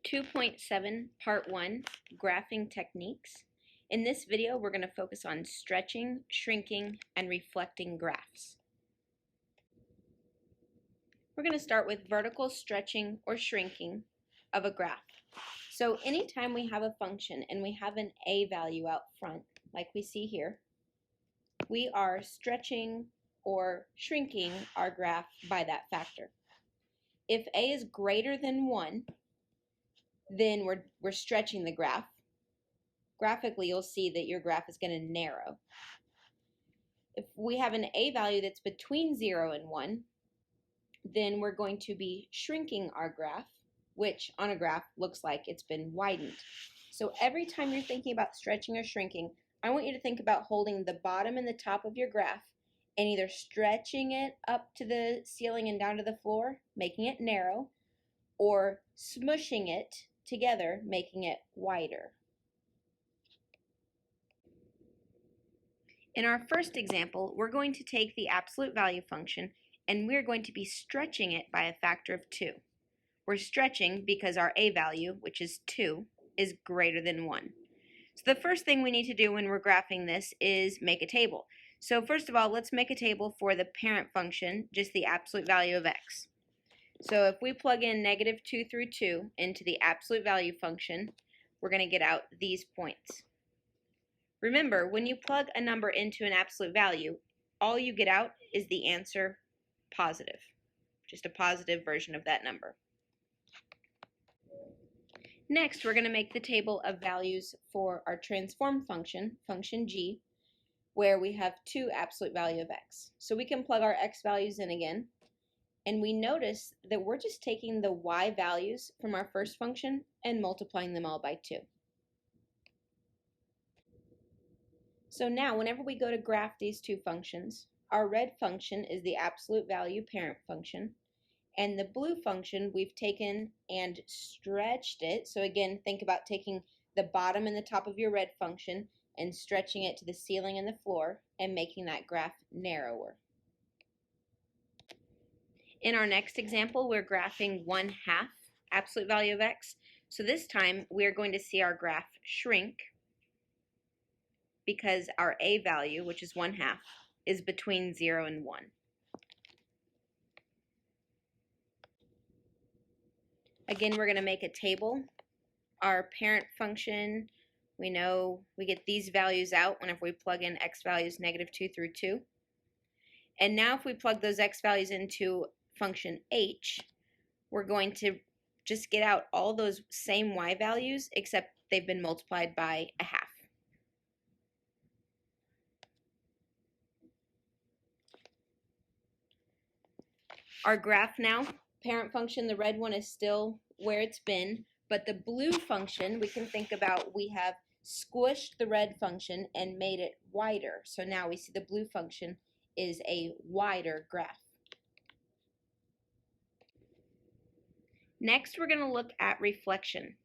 2.7 Part 1 Graphing Techniques. In this video, we're going to focus on stretching, shrinking, and reflecting graphs. We're going to start with vertical stretching or shrinking of a graph. So anytime we have a function and we have an a value out front, like we see here, we are stretching or shrinking our graph by that factor. If a is greater than 1, then we're stretching the graph. Graphically, you'll see that your graph is going to narrow. If we have an a value that's between 0 and 1, then we're going to be shrinking our graph, which on a graph looks like it's been widened. So every time you're thinking about stretching or shrinking, I want you to think about holding the bottom and the top of your graph and either stretching it up to the ceiling and down to the floor, making it narrow, or smushing it together, making it wider. In our first example, we're going to take the absolute value function and we're going to be stretching it by a factor of 2. We're stretching because our a value, which is 2, is greater than 1. So the first thing we need to do when we're graphing this is make a table. So first of all, let's make a table for the parent function, just the absolute value of x. So if we plug in negative 2 through 2 into the absolute value function, we're going to get out these points. Remember, when you plug a number into an absolute value, all you get out is the answer positive, just a positive version of that number. Next, we're going to make the table of values for our transform function, function g, where we have 2 absolute value of x. So we can plug our x values in again, and we notice that we're just taking the y values from our first function and multiplying them all by 2. So now, whenever we go to graph these two functions, our red function is the absolute value parent function, and the blue function we've taken and stretched it. So again, think about taking the bottom and the top of your red function and stretching it to the ceiling and the floor and making that graph narrower. In our next example, we're graphing 1/2 absolute value of x. So this time, we're going to see our graph shrink because our a value, which is 1/2, is between 0 and 1. Again, we're going to make a table. Our parent function, we know we get these values out whenever we plug in x values negative 2 through 2. And now if we plug those x values into function h, we're going to just get out all those same y values except they've been multiplied by 1/2. Our graph now, parent function, the red one is still where it's been, but the blue function, we can think about we have squished the red function and made it wider. So now we see the blue function is a wider graph. Next, we're going to look at reflection.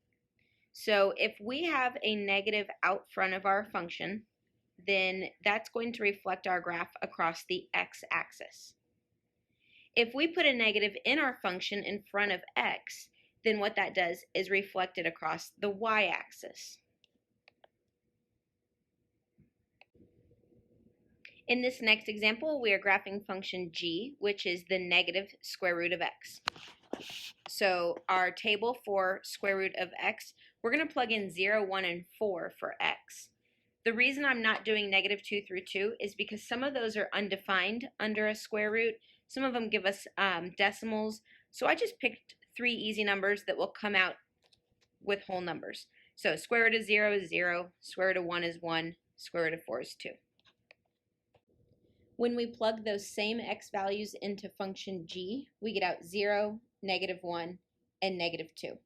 So if we have a negative out front of our function, then that's going to reflect our graph across the x-axis. If we put a negative in our function in front of x, then what that does is reflect it across the y-axis. In this next example, we are graphing function g, which is the negative square root of x. So our table for square root of x, we're going to plug in 0, 1, and 4 for x. The reason I'm not doing negative 2 through 2 is because some of those are undefined under a square root. Some of them give us decimals. So I just picked 3 easy numbers that will come out with whole numbers. So square root of 0 is 0, square root of 1 is 1, square root of 4 is 2. When we plug those same x values into function g, we get out 0, negative 1, and negative 2.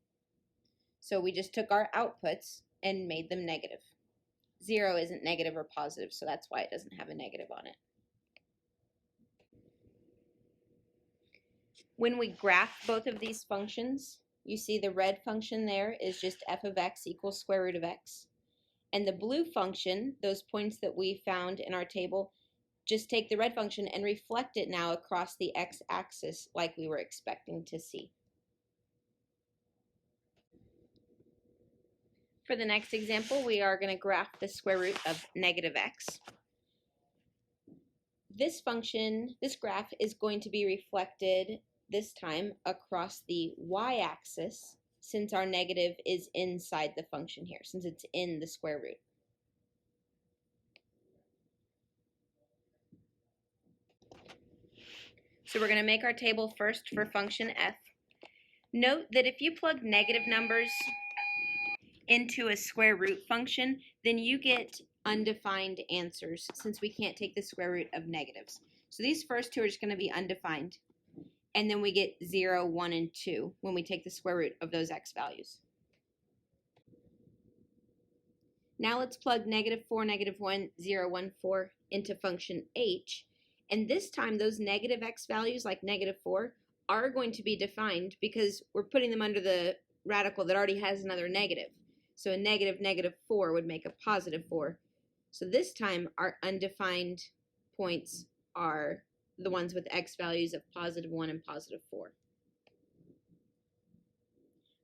So we just took our outputs and made them negative. 0 isn't negative or positive, so that's why it doesn't have a negative on it. When we graph both of these functions, you see the red function there is just f of x equals square root of x. And the blue function, those points that we found in our table, just take the red function and reflect it now across the x-axis like we were expecting to see. For the next example, we are going to graph the square root of negative x. This function, this graph is going to be reflected this time across the y-axis, since our negative is inside the function here, since it's in the square root. So we're going to make our table first for function f. Note that if you plug negative numbers into a square root function, then you get undefined answers since we can't take the square root of negatives. So these first two are just going to be undefined. And then we get 0, 1, and 2 when we take the square root of those x values. Now let's plug -4, -1, 0, 1, 4 into function h. And this time those negative x values, like -4, are going to be defined because we're putting them under the radical that already has another negative. So a -4 would make a +4. So this time our undefined points are the ones with x values of +1 and +4.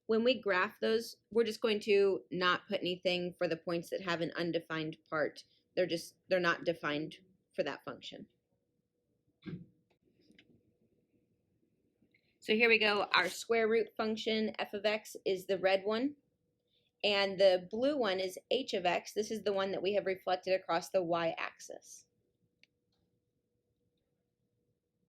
When we graph those, we're just going to not put anything for the points that have an undefined part. They're not defined for that function. So here we go. Our square root function f of x is the red one, and the blue one is h of x. This is the one that we have reflected across the y-axis.